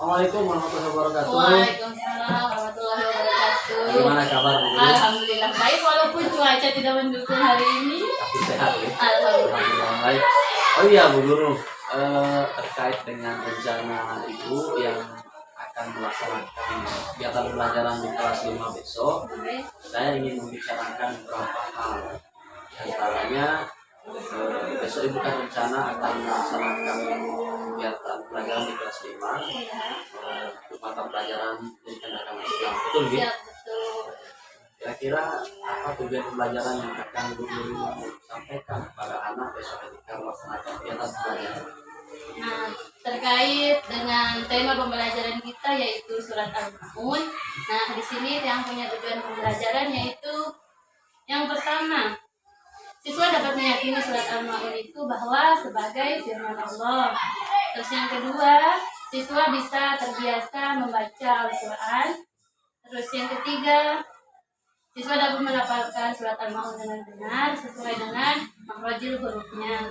Assalamualaikum warahmatullahi wabarakatuh. Waalaikumsalam warahmatullahi wabarakatuh. Bagaimana kabar Bu Guru? Alhamdulillah baik walaupun cuaca tidak mendukung hari ini. Tapi sehat ya? Alhamdulillah. Baik. Oh iya Bu Guru, terkait dengan rencana Ibu yang akan melaksanakan kegiatan pelajaran di kelas 5 besok, saya ingin membicarakan beberapa hal. Di antaranya, besok Ibu kan rencana akan melaksanakan kegiatan pelajaran di kelas 5 untuk mata pelajaran pendidikan agama Islam. Betul gitu? Ya, betul. Kira-kira apa tujuan pembelajaran yang akan Ibu Guru sampaikan kepada anak besok ketika melaksanakan kegiatan pelajaran? Nah, terkait dengan tema pembelajaran kita yaitu surat Al-Maun. Nah, di sini yang punya tujuan pembelajaran yaitu yang pertama, siswa dapat meyakini surat Al-Maun itu bahwa sebagai firman Allah. Terus yang kedua, siswa bisa terbiasa membaca Al-Quran. Terus yang ketiga, siswa dapat melafalkan surat Al-Maun dengan benar sesuai dengan makhrajul hurufnya.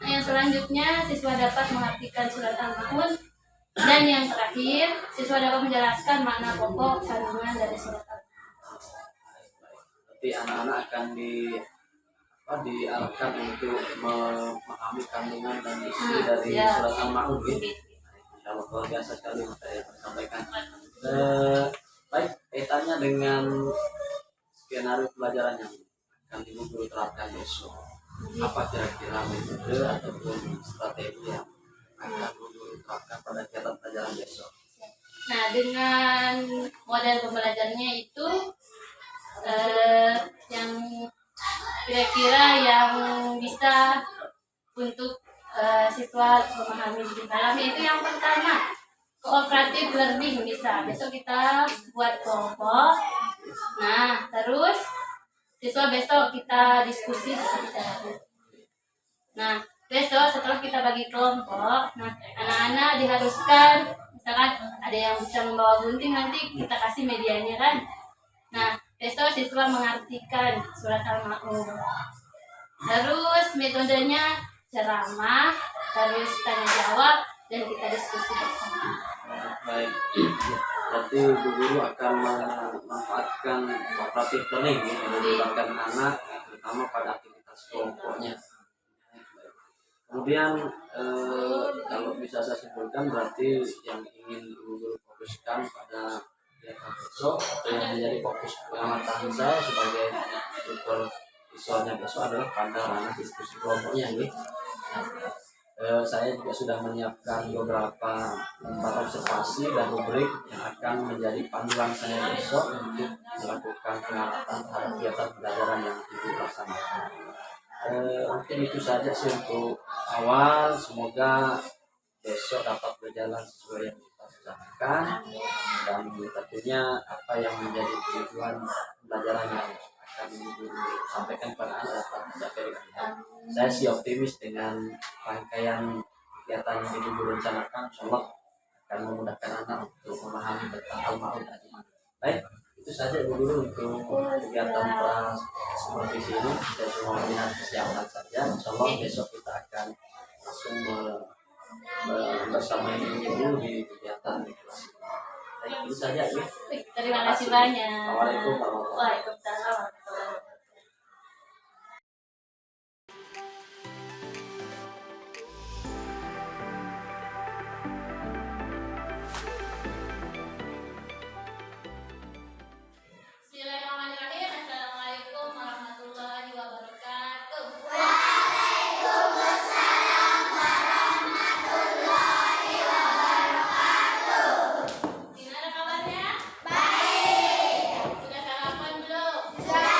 Nah, yang selanjutnya, siswa dapat mengartikan surat Al-Maun. Dan yang terakhir, siswa dapat menjelaskan makna pokok kandungan dari surat Al-Maun. Nanti anak-anak akan diarahkan untuk memahami kandungan dan isi dari surat Al-Maun. Kalau luar biasa sekali materi yang disampaikan. Baik, kaitannya dengan skenario pelajaran yang akan Ibu Guru terapkan besok. Apa kira-kira metode ataupun strategi yang akan Ibu Guru terapkan pada kegiatan pelajaran besok? Nah, dengan model pembelajarannya itu yang kira-kira yang bisa untuk siswa memahami lebih dalam yaitu yang pertama, cooperative learning bisa. Besok kita buat kelompok. Nah, terus siswa besok kita diskusi seperti tadi. Nah, besok setelah kita bagi kelompok, nah anak-anak diharuskan, misalkan ada yang bisa membawa gunting, nanti kita kasih medianya kan. Nah, besok siswa mengartikan surat Al-Maun. Terus metodenya ceramah, terus tanya jawab, dan kita diskusi bersama. Baik, berarti Bu Guru akan memanfaatkan cooperative learning ya, yang melibatkan anak terutama pada aktivitas kelompoknya. Kemudian kalau bisa saya simpulkan berarti yang ingin Bu Guru fokuskan pada kegiatan besok atau yang menjadi fokus pengamatan saya sebagai supervisornya besok adalah pada ranah diskusi kelompoknya ini. Saya juga sudah menyiapkan beberapa lembar observasi dan rubrik yang akan menjadi panduan saya besok untuk melakukan pengamatan terhadap kegiatan pelajaran yang Ibu laksanakan. Mungkin itu saja sih untuk awal. Semoga besok dapat berjalan sesuai yang kita rencanakan dan tentunya apa yang menjadi tujuan pembelajaran yang akan Ibu sampaikan kepada anak dapat tercapai dengan baik. Saya sih optimis dengan rangkaian kegiatan yang Ibu rencanakan, insyaallah akan memudahkan anak untuk memahami tentang Al-Maun. Baik, itu saja Ibu dulu untuk kegiatan kelas supervisi ini. Saya cuma melihat kesiapan saja. Insyaallah besok kita akan langsung bersama Ibu di kegiatan di kelas ini. Baik, itu saja ya. Terima kasih banyak. Assalamualaikum warahmatullahi wabarakatuh. Waalaikumsalam. Bismillahirrahmanirrahim. Assalamualaikum warahmatullahi wabarakatuh. Gimana kabarnya? Baik. Sudah sarapan belum? Sudah.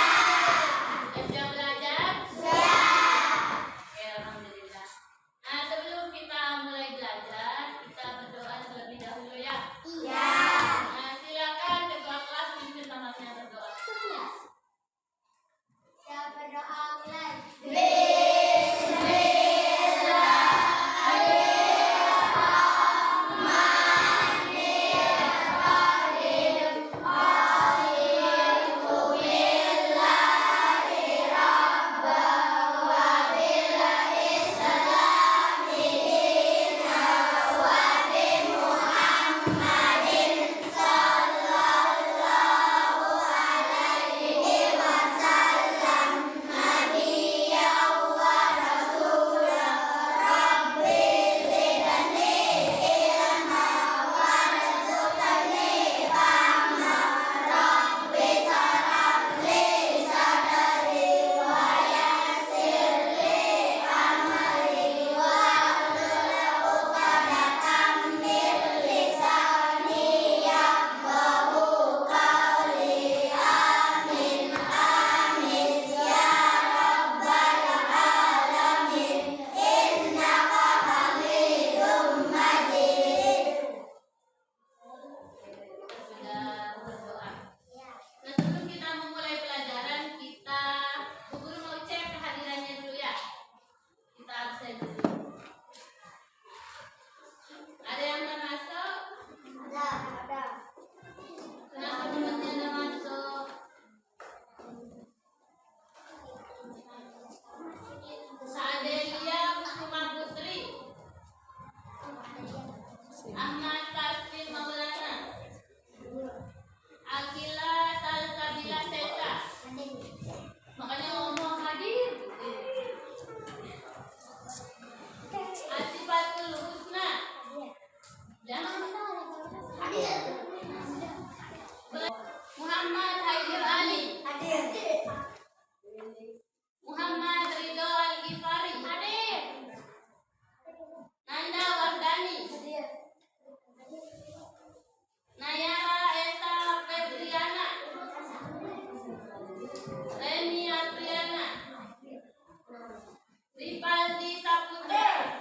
Ripaldi Saputra.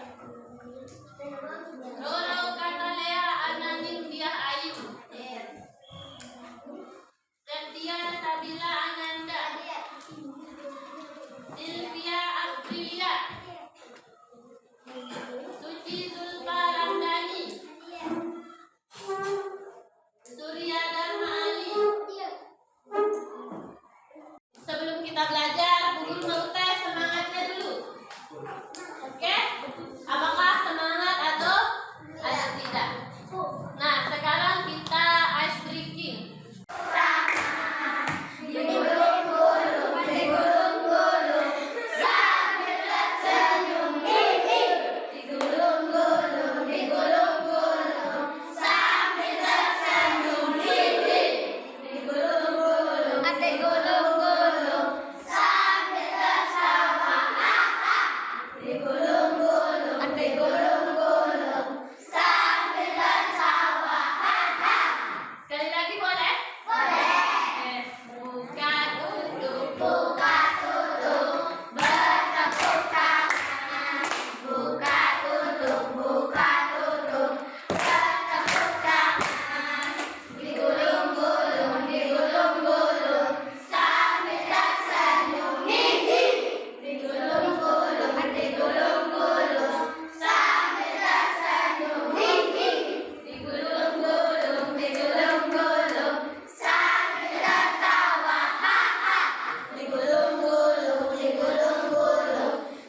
Roro Katalea Ananing Diah Ayu. Setia Sabila Ananda. Silvia Aprilia. Suci Zulfa Ramdhani. Surya Dharma Ali. Sebelum kita belajar, Bu Guru mau tes semangatnya dulu. Oke? Apakah semangat atau tidak? Nah, sekarang kita ice breaking. Sekali lagi boleh? Boleh. Buka tutup, bertepuk tangan. Buka tutup, bertepuk tangan. Digulung-gulung, sambil tersenyum, hihi. Digulung-gulung, sambil tersenyum, hihi. Digulung-gulung, sambil tertawa, haha. Digulung-gulung,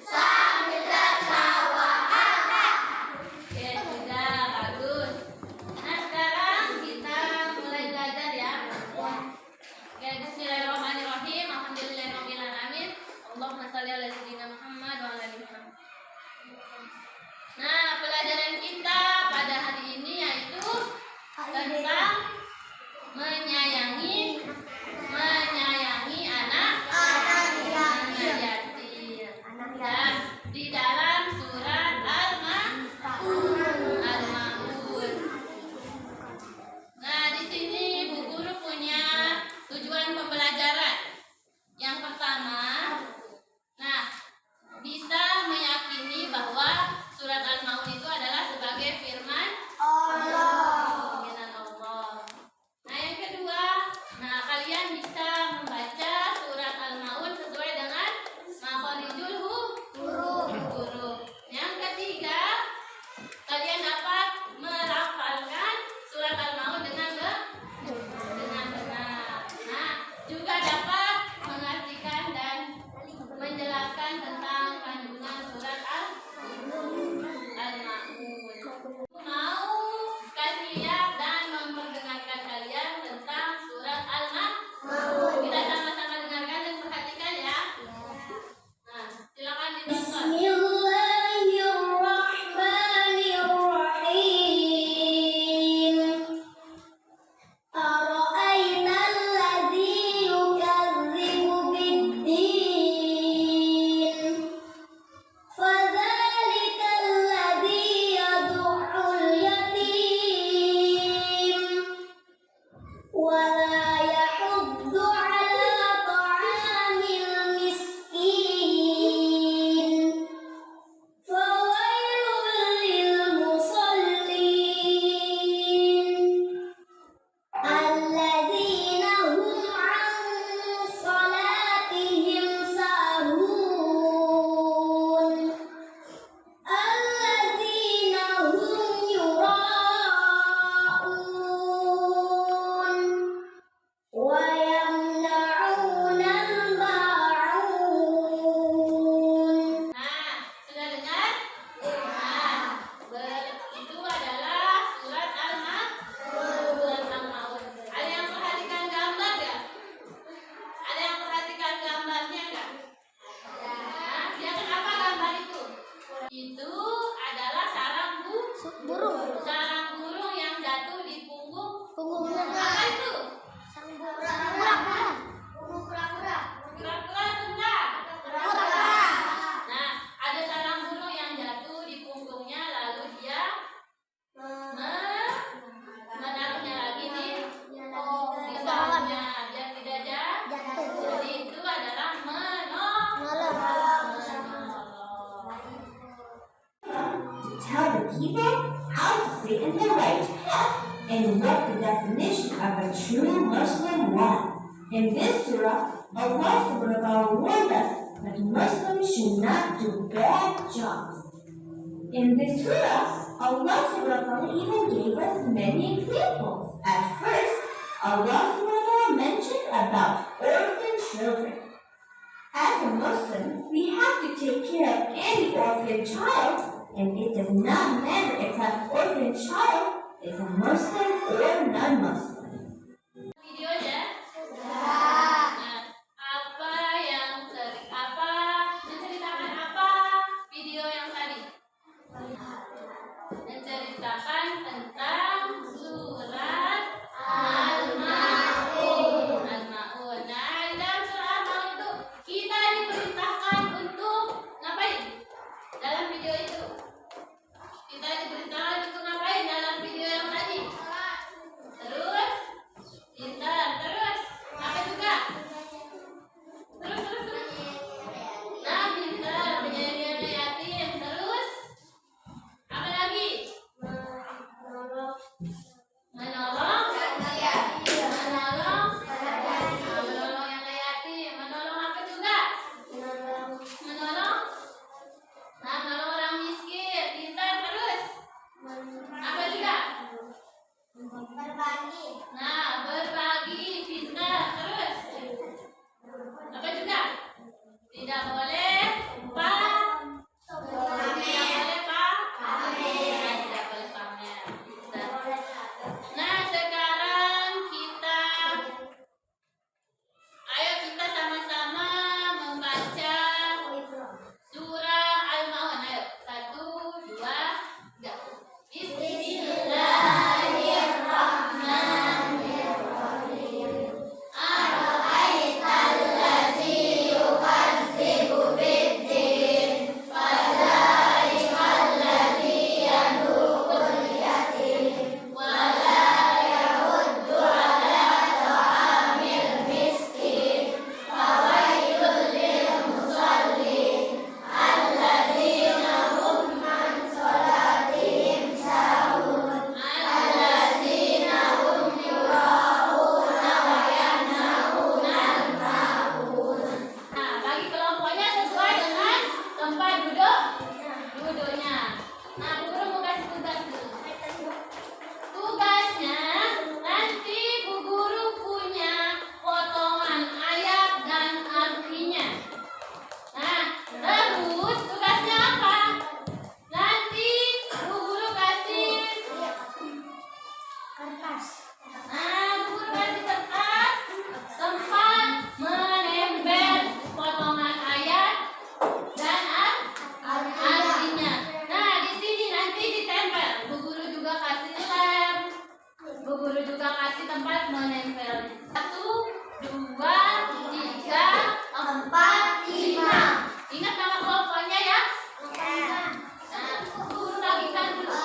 sambil tertawa, haha. Oke, sudah bagus. Nah, sekarang kita mulai belajar ya. Oke, bismillahirrahmanirrahim. Alhamdulillahirabbil alamin. Allahumma shalli ala sayyidina Muhammad wa ala ali Muhammad. Nah, pelajaran kita pada hari ini yaitu tentang menyayangi anak yatim. Dan di dalam surat Al-Maun. Nah, di sini Bu Guru punya tujuan pembelajaran. Yang pertama, nah, bisa meyakini bahwa surat Al-Maun itu adalah sebagai firman Allah. Nah, yang kedua, nah, kalian bisa membaca surat Al-Maun sesuai dengan makharijul huruf. the people how to stay in the right path and what the definition of a true Muslim was. In this surah, Allah subhanahu wa ta'ala warned us that Muslims should not do bad jobs. In this surah, Allah subhanahu wa ta'ala even gave us many examples. At first, Allah subhanahu wa ta'ala mentioned about orphan children. As a Muslim, we have to take care of any orphan child, and it does not matter if that orphan child is a Muslim or non-Muslim. Videonya. Nah, apa yang menceritakan apa video yang tadi? Menceritakan tentang surat Al-Maun. Al-Maun. Nah, dalam surat Al-Maun itu kita diperintahkan untuk ngapain? Dalam video itu kita diperintahkan untuk ngapain dalam video yang tadi? Terus pintar, terus apa juga? Terus. Nah, pintar, menyayangi anak yatim, terus apa lagi? Menolong yang yatim, menolong apa juga? Menolong orang miskin, pintar, terus apa juga? Nah, berbagi, pintar, terus apa juga? Tidak boleh lupa. Tidak boleh pamer. Pintar. Nah, sekarang ayo kita sama-sama membaca surah Al-Maun. Ayo, 1, 2, 3. Bismillahirrahmanirrahim. Ara'aital ladzi yukadzibu biddin, fadzalikal ladzi yad'ul yatim, wa la yahuddu ala ta'amil miskin, fawailul lil musallin, alladzina hum an salatihim sahun, alladzina hum yura'una wa yanhauna 'anil ma'ruf. Nah, bagi kelompoknya sesuai dengan tempat duduknya. Nah, Bu Guru mau kasih tugas dulu. Tugasnya nanti Bu Guru punya potongan ayat dan artinya. Nah, terus tugasnya apa? Nanti Bu Guru kasih kertas. Nah, Bu Guru kasih kertas tempat menempel potongan ayat dan artinya. Nah, di sini nanti ditempel. Bu Guru juga kasih lem. Bu Guru juga kasih tempat menempel. 1, 2, 3, 4, 5. Ingat nama kelompoknya ya? Nah, Bu Guru bagikan dulu.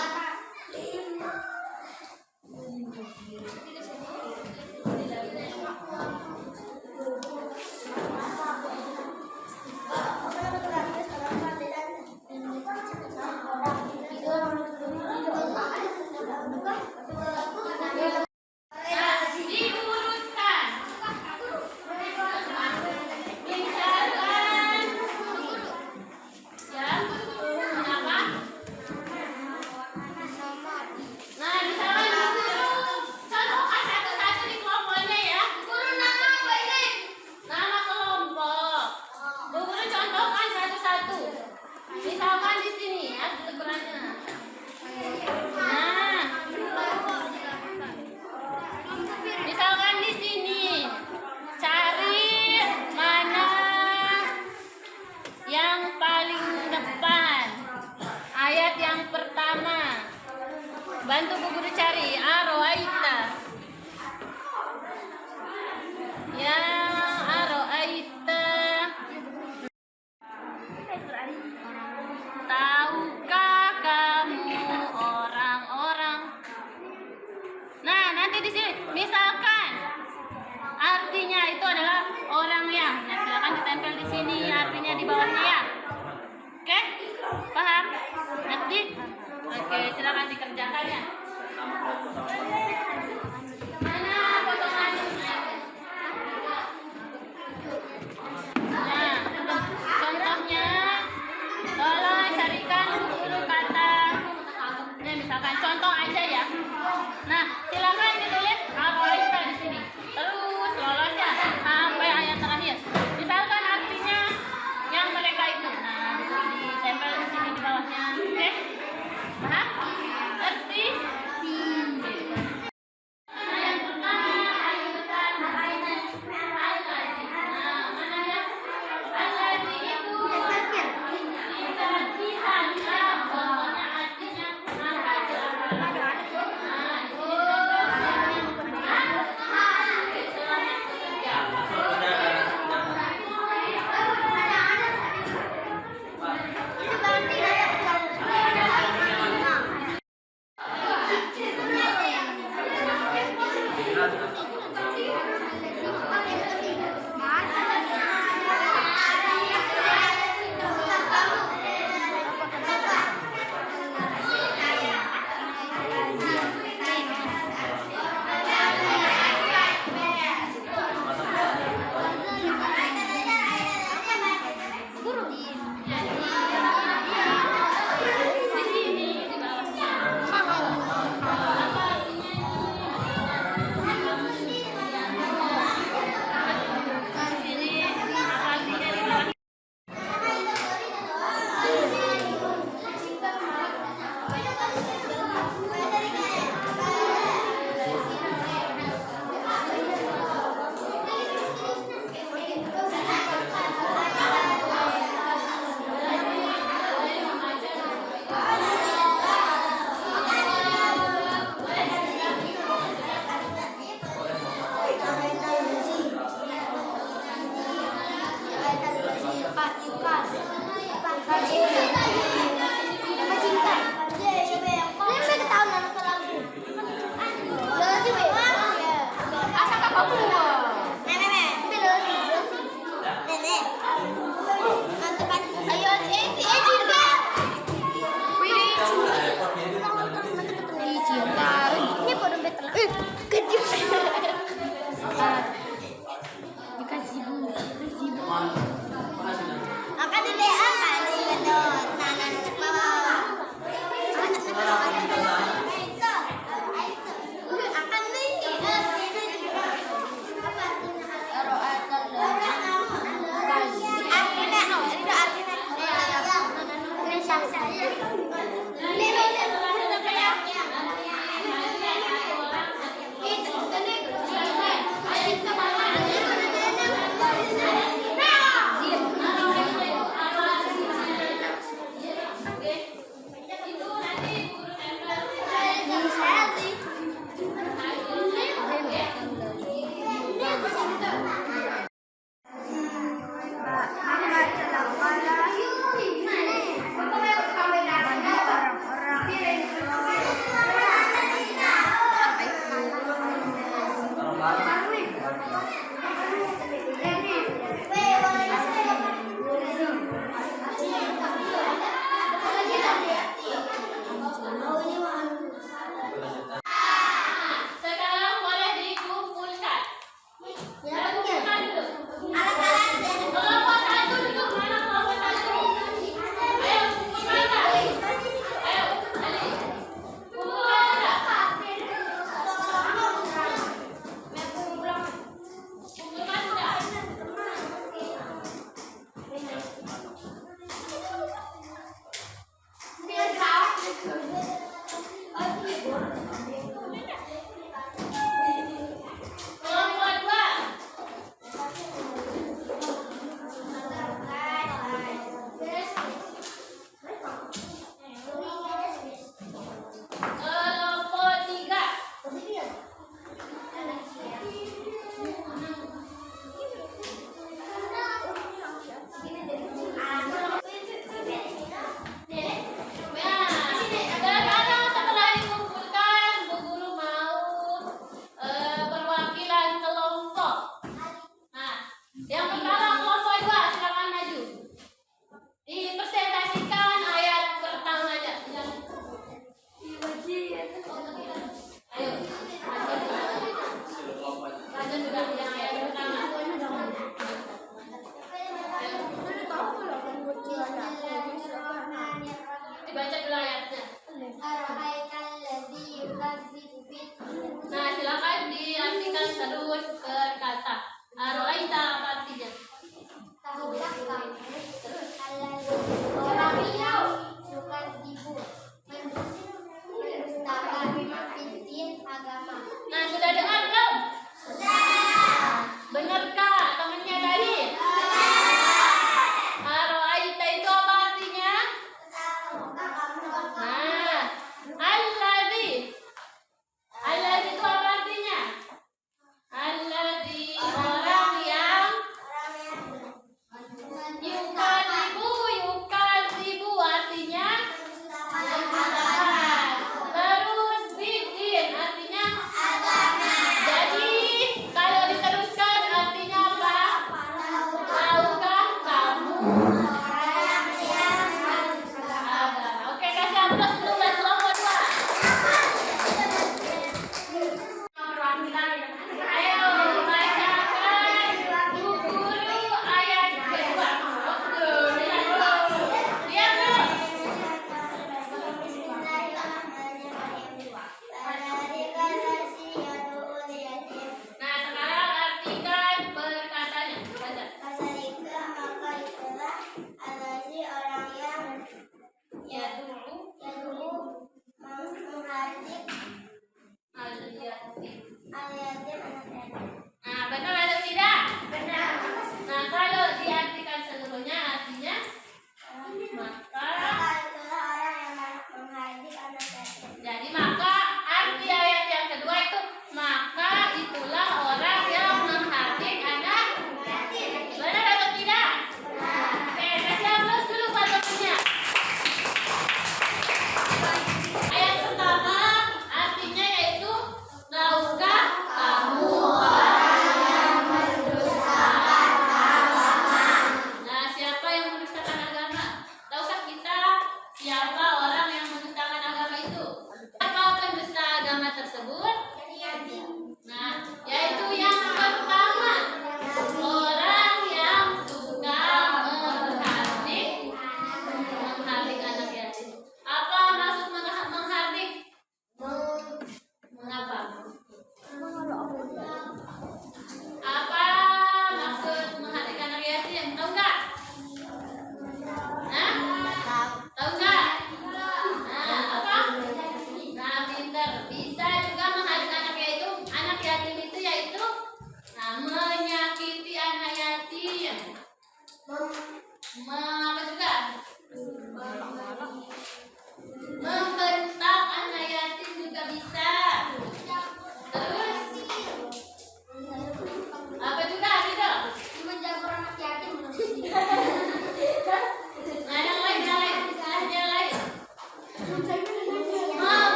Nah, diurutkan. Misalkan ya, kenapa? Nah, misalkan Bu Guru contohkan satu-satu di kelompoknya ya. Guru nama apa ini? Nama kelompok. Bu Guru contohkan satu-satu. Misalkan di sini ya, ukurannya. Nah, misalkan di sini cari mana yang paling depan. Ayat yang pertama. Bantu Bu Guru cari. Aro'aita. Ya, aro'aita. Tahukah kamu orang-orang? Nah, nanti di sini misalkan artinya itu adalah orang yang. Nah, silakan ditempel di sini artinya di bawahnya ya. Oke? Paham? Ngerti? Oke. Misalkan contoh aja ya. Nah, silakan ditulis apa di sini. Terus lolos ya sampai ayat terakhir. Misalkan artinya yang mereka itu. Nah, ditempel di sini di bawahnya. Oke? Paham? Ngerti? Nah, yang pertama ayutan highlight. Nah, mana ya? Highlight itu artinya pokoknya artinya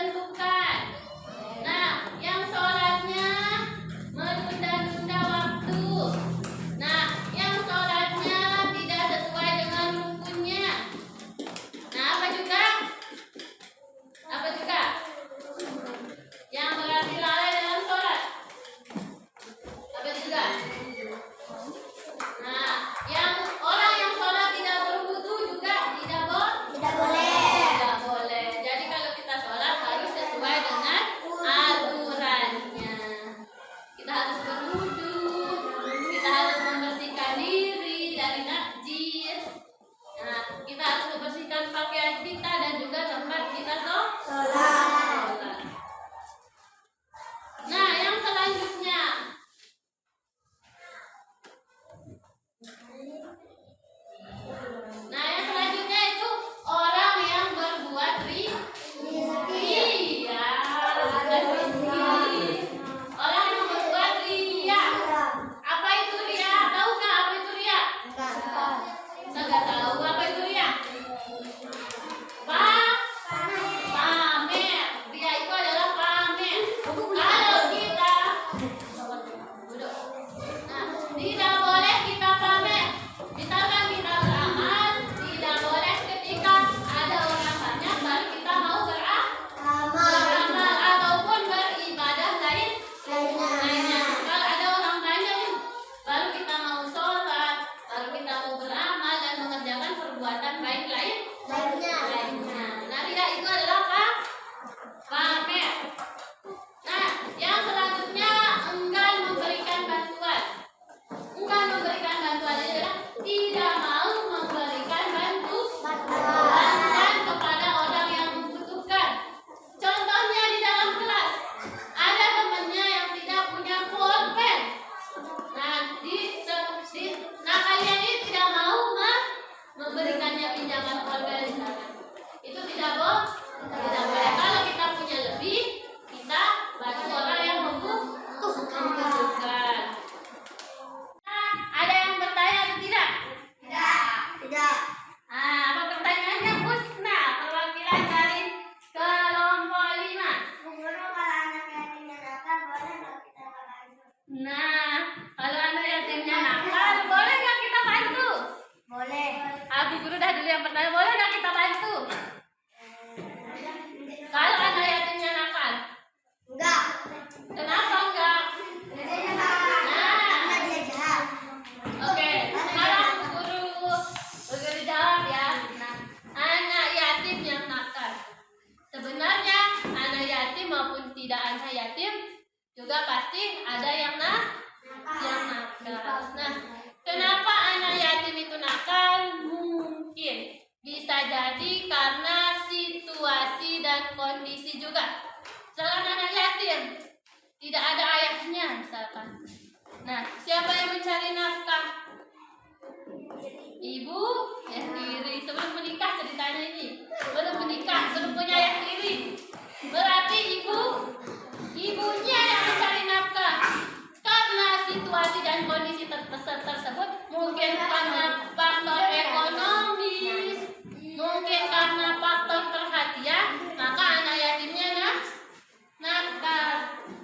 ditentukan. Nah, yang sholatnya menunda-nunda waktu. Nah, yang sholatnya tidak sesuai dengan rukunnya. Nah, apa juga? Apa juga? Yang berarti lalai dalam sholat. Apa juga? Nah, yang orang yang sholat tidak berwudu juga tidak boleh. Tidak boleh. Jadi kalau kita sholat harus sesuai dengan aturannya. Kita harus berwudu, kita harus membersihkan diri dari najis. Nah, kita harus membersihkan pakaian kita dan juga tempat kita sholat. Nah, yang selanjutnya. Nah, yang selanjutnya itu orang yang berbuat ria. Orang yang berbuat ria. Apa itu ria? Tahu nggak apa itu ria? Nggak tahu apa itu ria? Pamer. Ria itu adalah pamer. Kalau kita duduk. Nah, tidak boleh kita pamer. Misalkan kita beramal, tidak boleh ketika ada orang banyak baru kita mau beramal ataupun beribadah lainnya. Kalau ada orang banyak baru kita mau sholat, baru kita mau beramal dan mengerjakan perbuatan baik lainnya. Nah, tidak itu adalah apa? Pamer. Nah, yang selanjutnya enggan memberikan bantuan. Enggan memberikan bantuan adalah tidak mau memberikan bantuan kepada orang yang membutuhkan. Contohnya di dalam kelas ada temannya yang tidak punya pulpen. Nah, kalian ini tidak mau memberikannya pinjaman pulpen misalkan. Itu tidak boleh. Kalau kita punya lebih, kita bantu orang yang membutuhkan. Nah, ada yang bertanya atau tidak? Tidak. Apa pertanyaannya, Husna? Perwakilan dari kelompok 5. Guru, kalau anak yatimnya nakal, boleh nggak kita bantu? Nah, kalau anak yatimnya nakal, boleh nggak kita bantu? Boleh. Bu Guru dah dulu yang pertanyaan, boleh nggak kita bantu? Kalau anak yatimnya nakal, Enggak. kenapa enggak? Karena dia jahat. Oke, sekarang Bu Guru jawab ya. Nah, anak yatim yang nakal. Sebenarnya anak yatim maupun tidak anak yatim juga pasti ada yang nakal. Nah, kenapa anak yatim itu nakal? Mungkin bisa jadi karena situasi dan kondisi juga. Misalkan anak yatim tidak ada ayahnya misalkan. Nah, siapa yang mencari nafkah? Ibu ya sendiri. Sebelum menikah ceritanya ini. Belum menikah, belum punya ayah tiri. Berarti ibunya yang mencari nafkah. Karena situasi dan kondisi tersebut, mungkin karena faktor ekonomi, mungkin karena faktor perhatian, maka anak yatimnya nakal.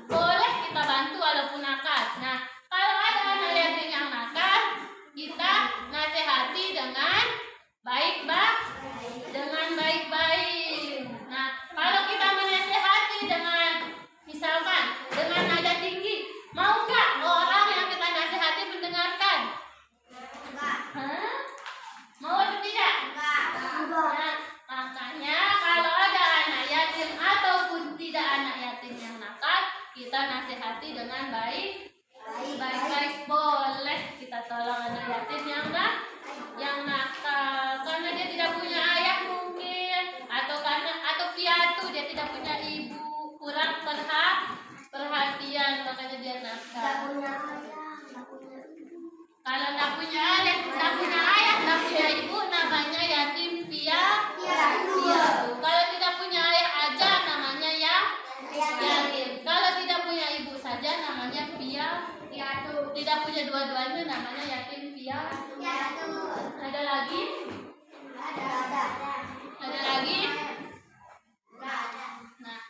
Boleh kita bantu walaupun nakal. Nah, kalau ada anak yatim yang nakal, kita nasihati dengan baik-baik. Nah, kalau kita menasihati dengan misalkan dengan nada tinggi, mau nggak orang yang kita nasihati mendengarkan? Hah? Mau atau tidak? Nah, makanya kalau ada anak yatim ataupun tidak anak yatim yang nakal, kita nasihati dengan baik-baik. Boleh kita tolong anak yatim yang nakal karena dia tidak punya ayah mungkin, atau piatu, dia tidak punya ibu, kurang perhatian, makanya dia nakal. Kalau nggak punya ayah, nggak punya ibu, namanya yatim piatu. Kalau tidak punya ayah aja, namanya yatim. Kalau tidak punya ibu saja, namanya piatu. Tidak punya dua-duanya, namanya yatim piatu. Ada lagi? Ada lagi? Nah,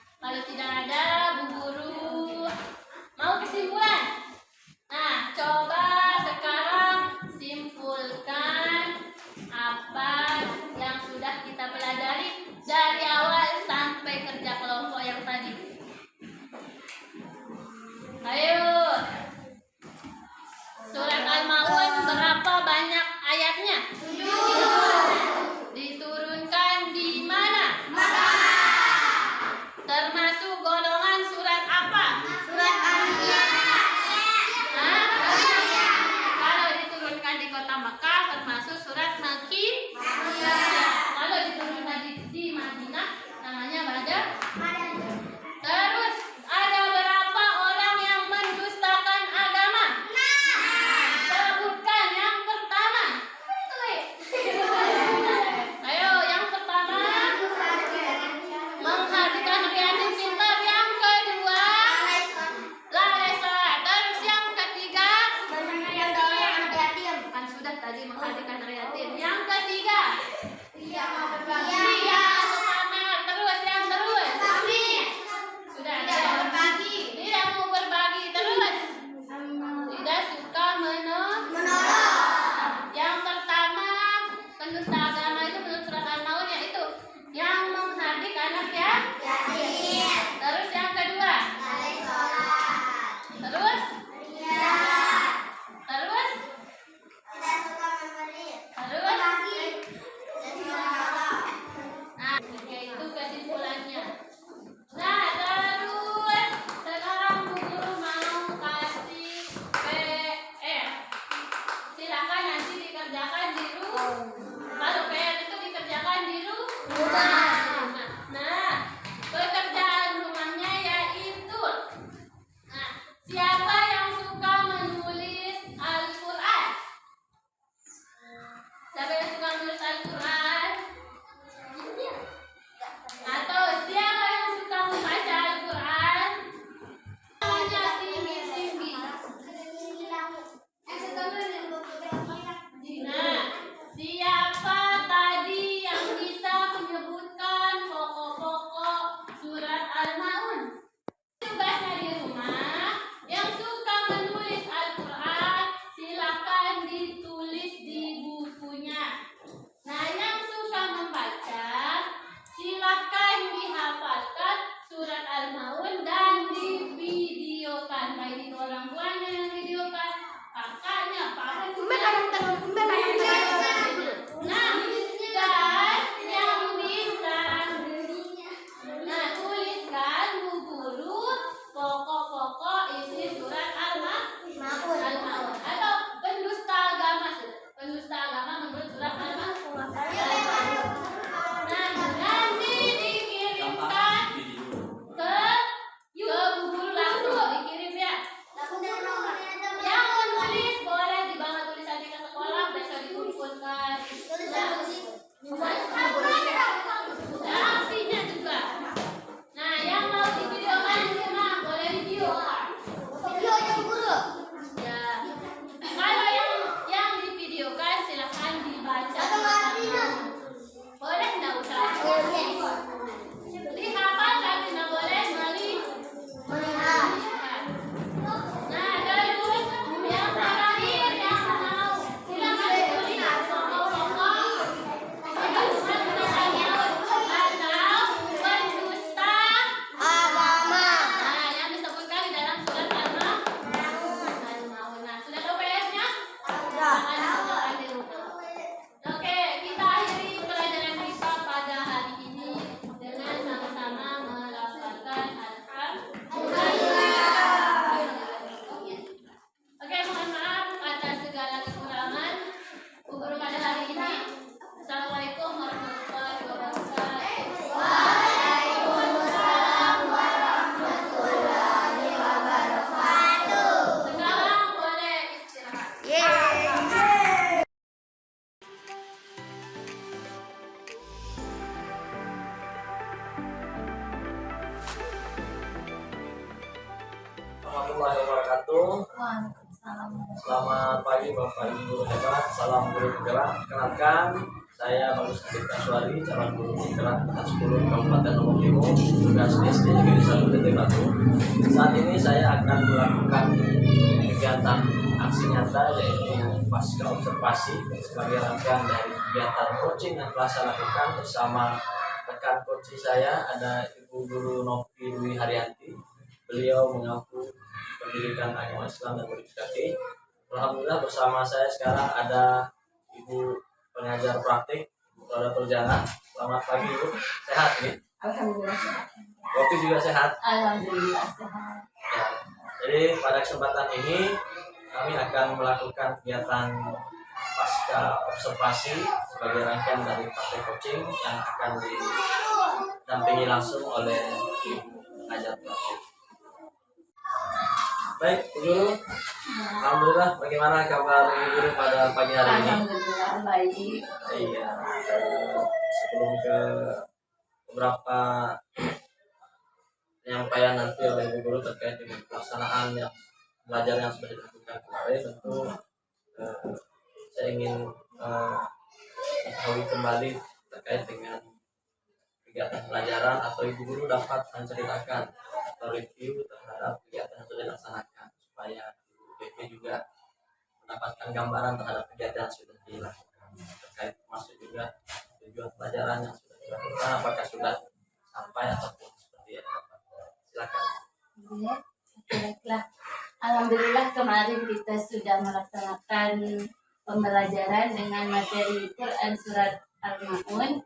warahmatullahi wabarakatuh. Waalaikumsalam. Selamat pagi Bapak Ibu hebat, salam guru penggerak. Kenalkan, saya Bagus Adit Kaswari, calon guru penggerak kelas 10 Kabupaten Lombok Timur, tugas SD Negeri 1 Titik Batu. Saat ini saya akan melakukan kegiatan aksi nyata yaitu pasca observasi sebagai rangkaian dari kegiatan coaching yang telah saya lakukan bersama rekan coach saya, ada Ibu Guru Novi Dwi Haryanti. Beliau mengaku pendidikan agama Islam dan berdikati. Alhamdulillah bersama saya sekarang ada Ibu pengajar praktik Roda Perjalanan. Selamat pagi Ibu, sehat nih? Alhamdulillah sehat. Kopi juga sehat? Alhamdulillah sehat. Ya. Jadi pada kesempatan ini kami akan melakukan kegiatan pasca observasi sebagai rangkaian dari praktek coaching yang akan didampingi langsung oleh Ibu pengajar praktik. Baik, Bu Guru. Alhamdulillah, bagaimana kabar Ibu Guru pada pagi hari ini? Alhamdulillah baik. Iya, sebelum ke beberapa penyampaian nanti oleh Ibu Guru terkait dengan pelaksanaan yang belajar yang sudah dilakukan kemarin, tentu saya ingin mengetahui kembali terkait dengan kegiatan pelajaran atau Ibu Guru dapat menceritakan atau review terhadap kegiatan yang sudah dilaksanakan supaya BP juga mendapatkan gambaran terhadap kegiatan yang sudah dilakukan terkait termasuk juga tujuan pelajaran yang sudah dilakukan apakah sudah sampai ataupun seperti apa. Silakan. Ya, baiklah. Alhamdulillah kemarin kita sudah melaksanakan pembelajaran dengan materi Quran surat Al-Ma'un.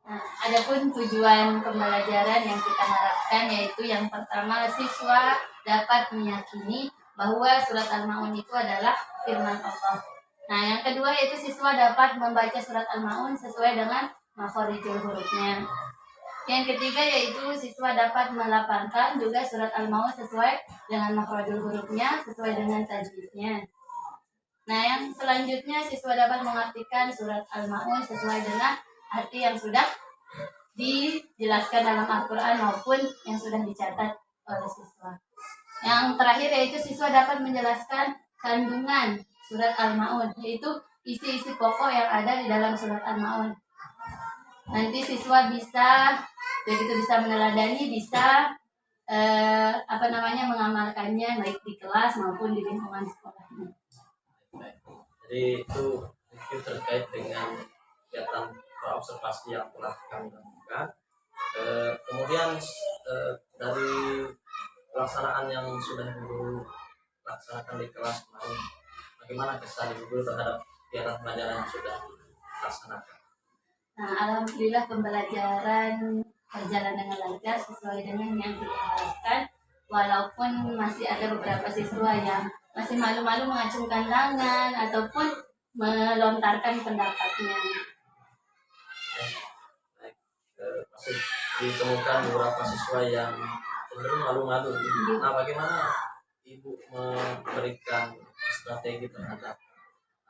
Nah, adapun tujuan pembelajaran yang kita harapkan yaitu yang pertama, siswa dapat meyakini bahwa surat Al-Ma'un itu adalah firman Allah. Nah, yang kedua yaitu siswa dapat membaca surat Al-Ma'un sesuai dengan makhorijul hurufnya. Yang ketiga yaitu siswa dapat melafalkan juga surat Al-Ma'un sesuai dengan makhrajul hurufnya, sesuai dengan tajwidnya. Nah, yang selanjutnya siswa dapat mengartikan surat Al-Ma'un sesuai dengan arti yang sudah dijelaskan dalam Al-Quran maupun yang sudah dicatat oleh siswa. Yang terakhir yaitu siswa dapat menjelaskan kandungan surat Al-Ma'un, yaitu isi-isi pokok yang ada di dalam surat Al-Ma'un. Nanti siswa bisa begitu bisa meneladani, bisa mengamalkannya baik di kelas maupun di lingkungan sekolahnya. Jadi itu review terkait dengan kegiatan observasi yang telah kami lakukan. Kemudian dari pelaksanaan yang sudah Ibu laksanakan di kelas kemarin, bagaimana kesan Ibu terhadap kegiatan pelajaran yang sudah dilaksanakan? Nah, alhamdulillah pembelajaran berjalan dengan lancar sesuai dengan yang kita harapkan. Walaupun masih ada beberapa siswa yang masih malu-malu mengacungkan tangan ataupun melontarkan pendapatnya. Baik, masih ditemukan beberapa siswa yang cenderung malu-malu. Nah, bagaimana Ibu memberikan strategi terhadap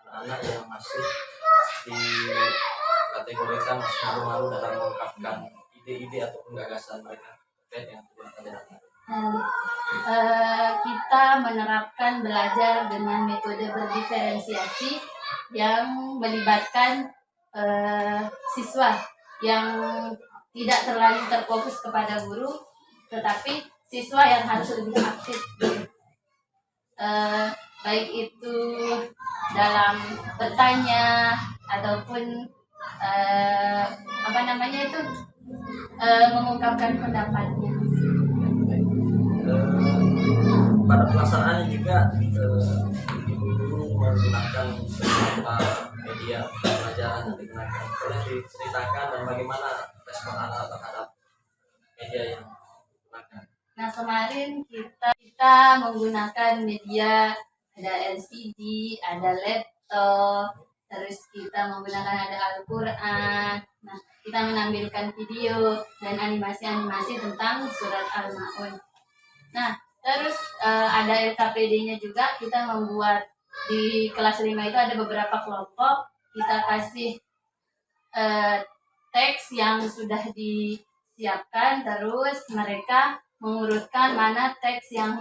anak-anak yang masih dikategorikan masih malu-malu dalam mengungkapkan ide-ide ataupun gagasan mereka terkait dengan tujuan pelajaran? Kita menerapkan belajar dengan metode berdiferensiasi yang melibatkan siswa yang tidak terlalu terfokus kepada guru, tetapi siswa yang harus lebih aktif, baik itu dalam bertanya ataupun mengungkapkan pendapatnya. Pada pelaksanaannya juga Ibu Guru menggunakan beberapa media pelajaran yang digunakan. Boleh diceritakan dan bagaimana respon anak terhadap media yang digunakan? Nah, kemarin kita menggunakan media, ada LCD, ada laptop, terus kita menggunakan ada Al-Quran. Nah, kita menampilkan video dan animasi-animasi tentang surat Al-Ma'un. Nah, terus ada LKPD-nya juga. Kita membuat di kelas 5 itu ada beberapa kelompok. Kita kasih teks yang sudah disiapkan, terus mereka mengurutkan mana teks yang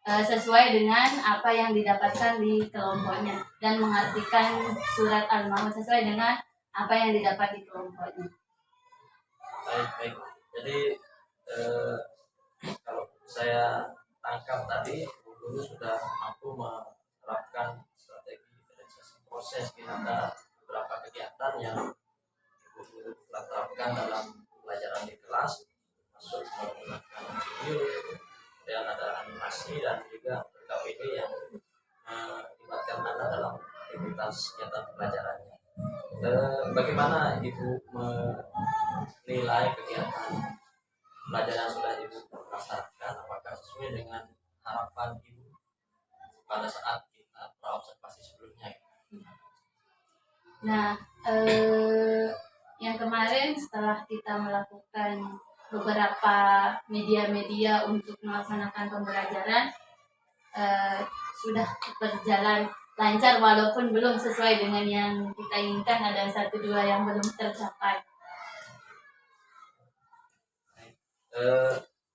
sesuai dengan apa yang didapatkan di kelompoknya dan mengartikan surat Al-Maun sesuai dengan apa yang didapat di kelompoknya. Baik, baik. Jadi kalau saya tangkap tadi, Bu Guru sudah mampu menerapkan strategi diferensiasi proses di antara beberapa kegiatan yang Bu Guru telah terapkan dalam pelajaran di kelas, masuk menggunakan video, dan ada animasi dan juga KPD yang melibatkan anak dalam aktivitas kegiatan pelajarannya. Bagaimana Ibu menilai kegiatan pelajaran yang sudah Ibu laksanakan? Apakah sesuai dengan harapan Ibu pada saat kita praobservasi sebelumnya? Nah, yang kemarin setelah kita melakukan beberapa media-media untuk melaksanakan pembelajaran, sudah berjalan lancar walaupun belum sesuai dengan yang kita inginkan, ada 1-2 yang belum tercapai.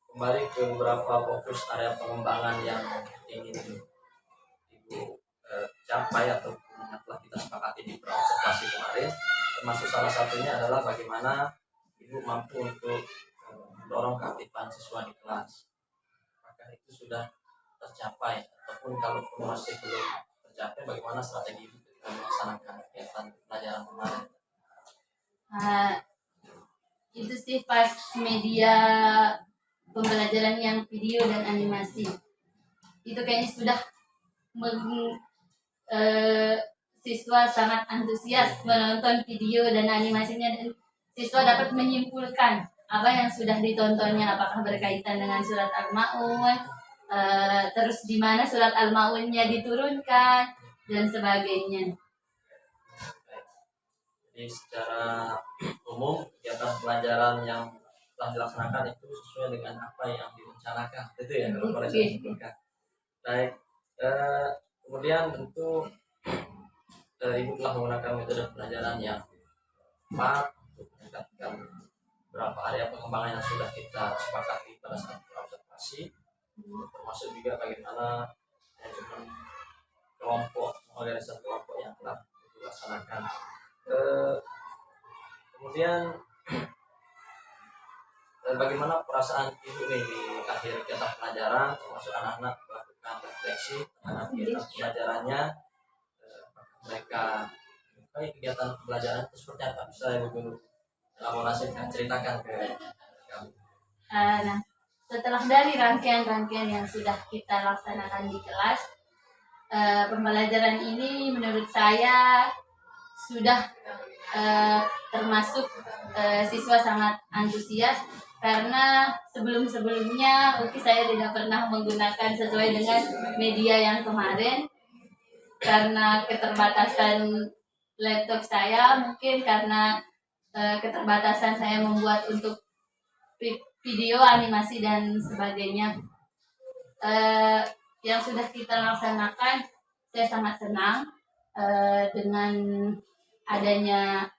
Kembali ke beberapa fokus area pengembangan yang ingin Ibu capai atau yang telah kita sepakati di praobservasi kemarin, termasuk salah satunya adalah bagaimana Ibu mampu untuk mendorong keaktifan siswa di kelas. Apakah itu sudah tercapai ataupun kalau masih belum tercapai, bagaimana strategi Ibu ketika melaksanakan kegiatan pelajaran kemarin? Itu sih pas media pembelajaran yang video dan animasi itu kayaknya sudah siswa sangat antusias menonton video dan animasinya, dan siswa dapat menyimpulkan apa yang sudah ditontonnya, apakah berkaitan dengan surat Al-Maun, terus di mana surat Al-Maunnya diturunkan dan sebagainya. Jadi secara umum kegiatan pelajaran yang telah dilaksanakan itu sesuai dengan apa yang direncanakan, itu ya kalau boleh saya simpulkan. Baik, kemudian tentu Ibu telah menggunakan metode pelajaran yang tepat untuk meningkatkan beberapa area pengembangan yang sudah kita sepakati pada saat observasi, termasuk juga bagaimana manajemen kelompok, organisasi kelompok yang telah dilaksanakan. Kemudian bagaimana perasaan Ibu nih di akhir kegiatan pelajaran, termasuk anak-anak melakukan refleksi terhadap kegiatan pelajarannya, mereka menyukai kegiatan pelajaran itu seperti apa? Bisa Ibu Guru elaborasikan, ceritakan ke kami. Nah, setelah dari rangkaian-rangkaian yang sudah kita laksanakan di kelas, pembelajaran ini menurut saya sudah termasuk siswa sangat antusias, karena sebelum-sebelumnya mungkin saya tidak pernah menggunakan sesuai dengan media yang kemarin karena keterbatasan laptop saya, mungkin karena keterbatasan saya membuat untuk video, animasi dan sebagainya. Yang sudah kita laksanakan, saya sangat senang dengan adanya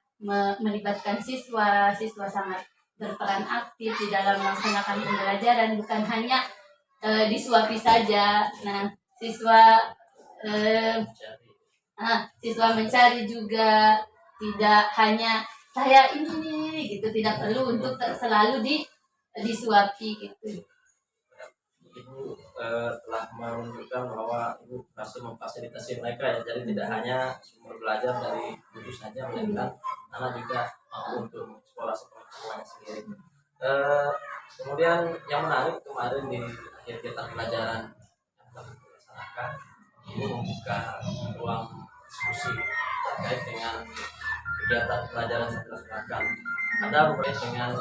melibatkan siswa sangat berperan aktif di dalam melaksanakan pembelajaran, bukan hanya disuapi saja. Nah, siswa mencari juga, tidak hanya saya ini gitu, tidak perlu untuk selalu disuapi gitu. Ibu telah menunjukkan bahwa Ibu berhasil memfasilitasi mereka ya, jadi tidak hanya sumber belajar dari guru saja, melainkan anak juga mau untuk mengeksplorasi pengetahuannya sendiri. Kemudian yang menarik kemarin di akhir kegiatan pelajaran yang telah dilaksanakan, Ibu membuka ruang diskusi terkait dengan kegiatan pelajaran yang dilaksanakan. Ada berkaitan dengan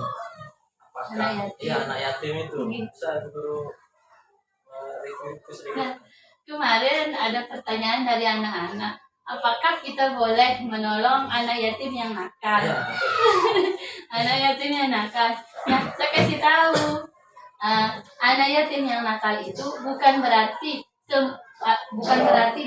apakah anak yatim itu bisa Guru Nah, kemarin ada pertanyaan dari anak-anak, apakah kita boleh menolong anak yatim yang nakal? Ya. Anak yatim yang nakal. Nah, saya kasih tahu, anak yatim yang nakal itu bukan berarti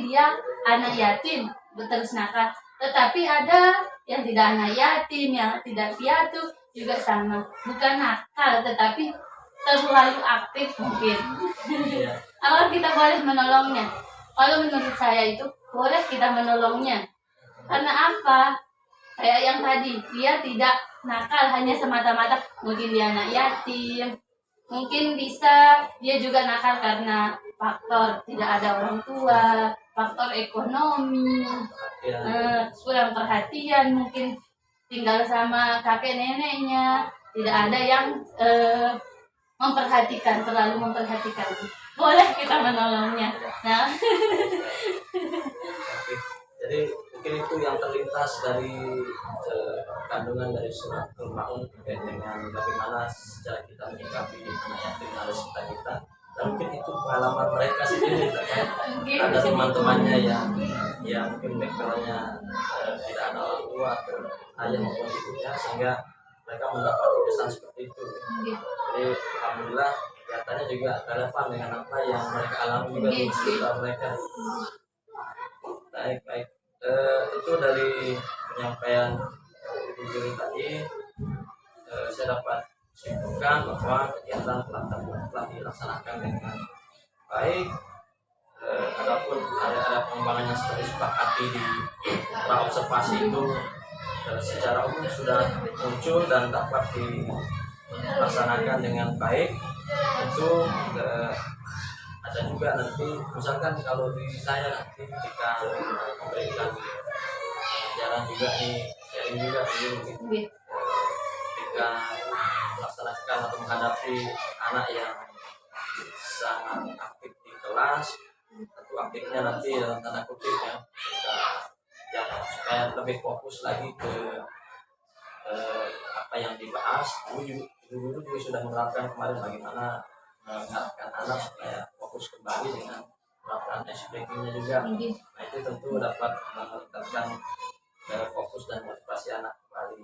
dia anak yatim terus nakal, tetapi ada yang tidak anak yatim, yang tidak piatu juga sama, bukan nakal tetapi terlalu aktif mungkin. Ya. Apakah kita boleh menolongnya? Kalau menurut saya itu boleh kita menolongnya. Karena apa? Kayak yang tadi, dia tidak nakal hanya semata-mata mungkin dia anak yatim, mungkin bisa dia juga nakal karena faktor tidak ada orang tua, faktor ekonomi, Ya, kurang perhatian, mungkin tinggal sama kakek neneknya, tidak ada yang memperhatikan, terlalu memperhatikan. Boleh kita menolongnya. Nah, oke. Jadi mungkin itu yang terlintas dari kandungan dari surat Al-Maun terkait dengan bagaimana secara kita menyikapi anak yatim harus kita. Dan mungkin itu pengalaman mereka sendiri terkait ada teman-temannya yang mungkin backgroundnya tidak ada orang tua atau ayah maupun ibunya sehingga mereka mendapati kesan seperti itu. Jadi alhamdulillah kelihatannya juga relevan dengan apa yang mereka alami juga di sekitar mereka. Baik, baik. Itu dari penyampaian Ibu Guru tadi, saya dapat simpulkan bahwa kegiatan telah dilaksanakan dengan baik. Adapun ada pengembangan yang sudah disepakati di observasi itu secara umum sudah muncul dan dapat dilaksanakan dengan baik. Itu ada juga nanti misalkan kalau di saya nanti ketika memberikan pelajaran juga nih sharing juga ini ketika melaksanakan atau menghadapi anak yang sangat aktif di kelas tentu aktifnya nanti dalam tanda kutip ya yang supaya lebih fokus lagi ke apa yang dibahas. Guru juga sudah menerapkan kemarin bagaimana mengarahkan anak supaya fokus kembali dengan menerapkan SPG-nya juga. Nah itu tentu dapat meningkatkan fokus dan motivasi anak kembali.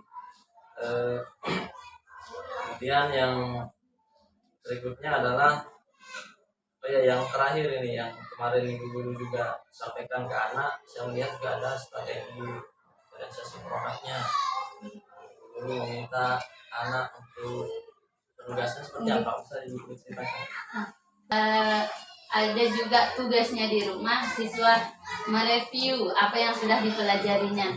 Kemudian yang berikutnya adalah yang terakhir ini yang kemarin ibu guru juga sampaikan ke anak, saya melihat juga ada strategi realisasi produknya. Guru meminta anak untuk tugasnya seperti apa? Bisa diceritakan? ada juga tugasnya di rumah, siswa mereview apa yang sudah dipelajarinya.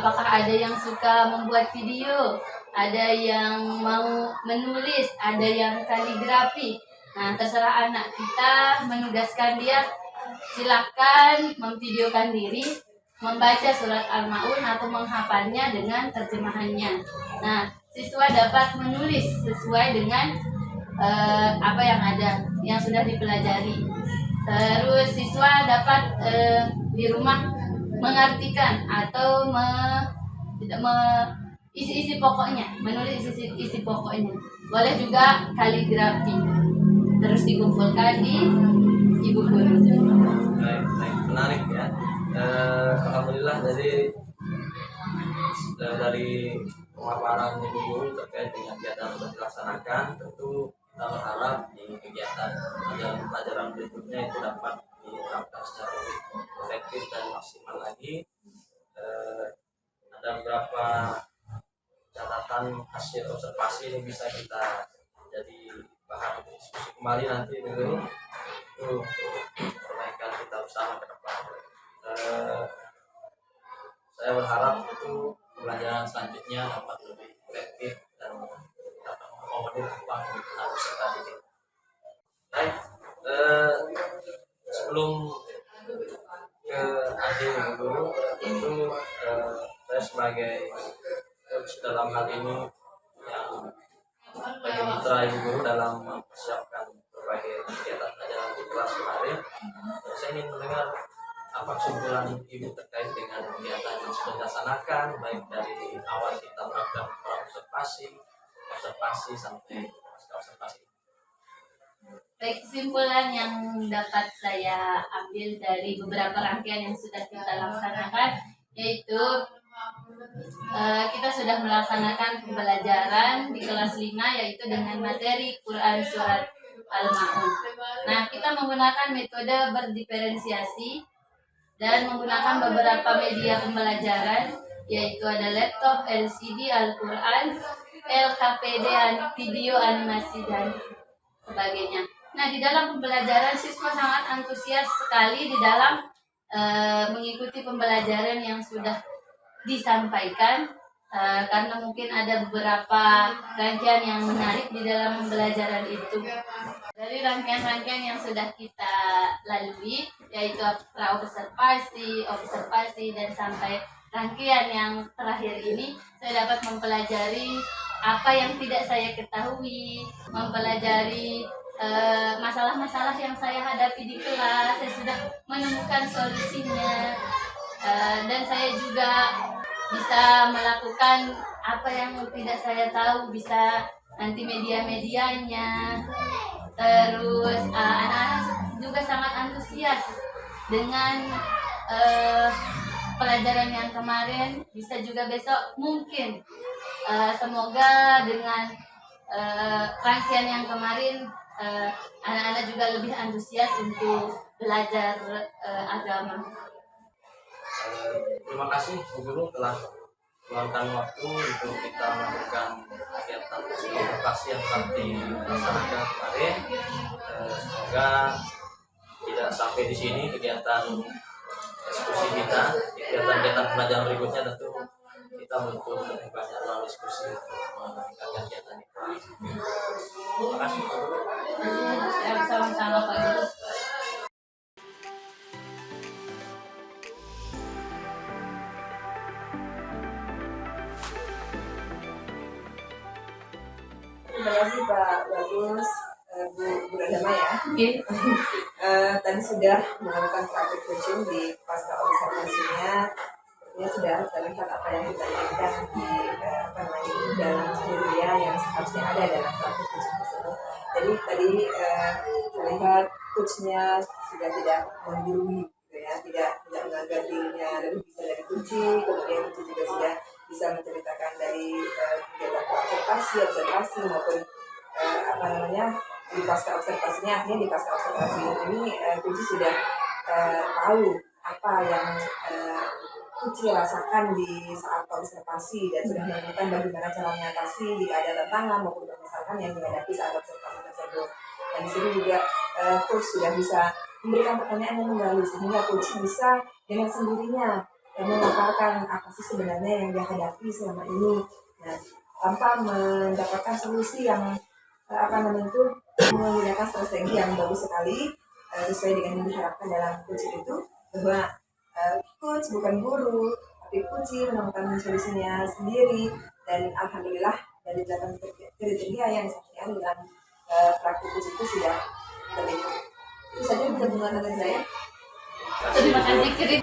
Apakah ada yang suka membuat video, ada yang mau menulis, ada yang kaligrafi. Nah, terserah anak kita menugaskan dia, silakan memvideokan diri, membaca surat Al-Maun atau menghafalnya dengan terjemahannya. Nah, siswa dapat menulis sesuai dengan apa yang ada, yang sudah dipelajari. Terus siswa dapat di rumah mengartikan atau isi-isi pokoknya, menulis isi pokoknya. Boleh juga kaligrafi. Terus dikumpulkan di ibu guru. Baik, menarik ya. Alhamdulillah dari pemaparan ibu guru terkait dengan kegiatan yang sudah dilaksanakan, tentu kita berharap di kegiatan pelajaran berikutnya itu dapat diterapkan secara lebih efektif dan maksimal lagi. Ada beberapa catatan hasil observasi yang bisa kita jadi bahan diskusi kembali nanti dulu untuk perbaikan kita bersama ke depan. Saya berharap itu pelajaran selanjutnya dapat lebih efektif dan dapat mengakomodir apa yang kita usahakan ini. Baik, sebelum ke akhir dulu, itu saya sebagai coach dalam hal ini yang bagi mitra ibu guru dalam mempersiapkan berbagai kegiatan pelajaran di kelas kemarin, saya ingin mendengar apa kesimpulan ibu terkait dengan kegiatan yang sudah dilaksanakan, baik dari awal kita melakukan observasi sampai observasi. Baik, kesimpulan yang dapat saya ambil dari beberapa rangkaian yang sudah kita laksanakan, yaitu kita sudah melaksanakan pembelajaran di kelas 5 yaitu dengan materi Quran Surat Al-Maun. Nah, kita menggunakan metode berdiferensiasi dan menggunakan beberapa media pembelajaran, yaitu ada laptop, LCD, Al-Quran, LKPD, video animasi, dan sebagainya. Nah, di dalam pembelajaran siswa sangat antusias sekali di dalam mengikuti pembelajaran yang sudah disampaikan, karena mungkin ada beberapa rangkaian yang menarik di dalam pembelajaran itu. Dari rangkaian-rangkaian yang sudah kita lalui, yaitu observasi, dan sampai rangkaian yang terakhir ini, saya dapat mempelajari apa yang tidak saya ketahui, mempelajari masalah-masalah yang saya hadapi di kelas. Saya sudah menemukan solusinya, dan saya juga bisa melakukan apa yang tidak saya tahu, bisa nanti media-medianya. Terus anak-anak juga sangat antusias dengan pelajaran yang kemarin. Bisa juga besok mungkin, semoga dengan rangkaian yang kemarin anak-anak juga lebih antusias untuk belajar agama. Terima kasih Bu Guru telah meluangkan waktu untuk kita melakukan kegiatan edukasi yang telah dilaksanakan kemarin. Semoga tidak sampai di sini kegiatan diskusi kita, kegiatan pelajaran berikutnya tentu kita butuh lebih banyak ruang diskusi untuk meningkatkan kegiatan itu. Terima kasih Bu Guru. Sama-sama Pak Guru. Terima kasih Pak Bagus, Bu Radama ya. Tadi sudah melakukan praktik coaching di pasca observasinya. Sepertinya sudah terlihat apa yang kita inginkan di dalam kriteria yang seharusnya ada dalam praktik coaching tersebut. Jadi tadi terlihat coachnya sudah tidak menggurui, gitu ya, tidak menganggap dirinya lebih bisa dari kunci. Kemudian kunci juga sudah bisa menceritakan dari kegiatan observasi maupun di pasca observasinya. Artinya di pasca observasi ini kunci sudah tahu apa yang kunci rasakan di saat observasi dan sudah menemukan bagaimana cara mengatasi jika ada tantangan maupun permasalahan yang dihadapi saat observasi tersebut. Dan di sini juga coach sudah bisa memberikan pertanyaan yang menggali sehingga coach bisa dengan sendirinya memaparkan apa sih sebenarnya yang dia hadapi selama ini. Nah, tanpa mendapatkan solusi yang menggunakan strategi yang bagus sekali sesuai dengan yang diharapkan dalam coach itu, bahwa coach bukan guru, tapi kunci menemukan solusinya sendiri. Dan alhamdulillah dari 8 kriteria yang sesuai dengan praktik coach itu sudah terlihat. Itu saja gabungan dari saya. Terima kasih.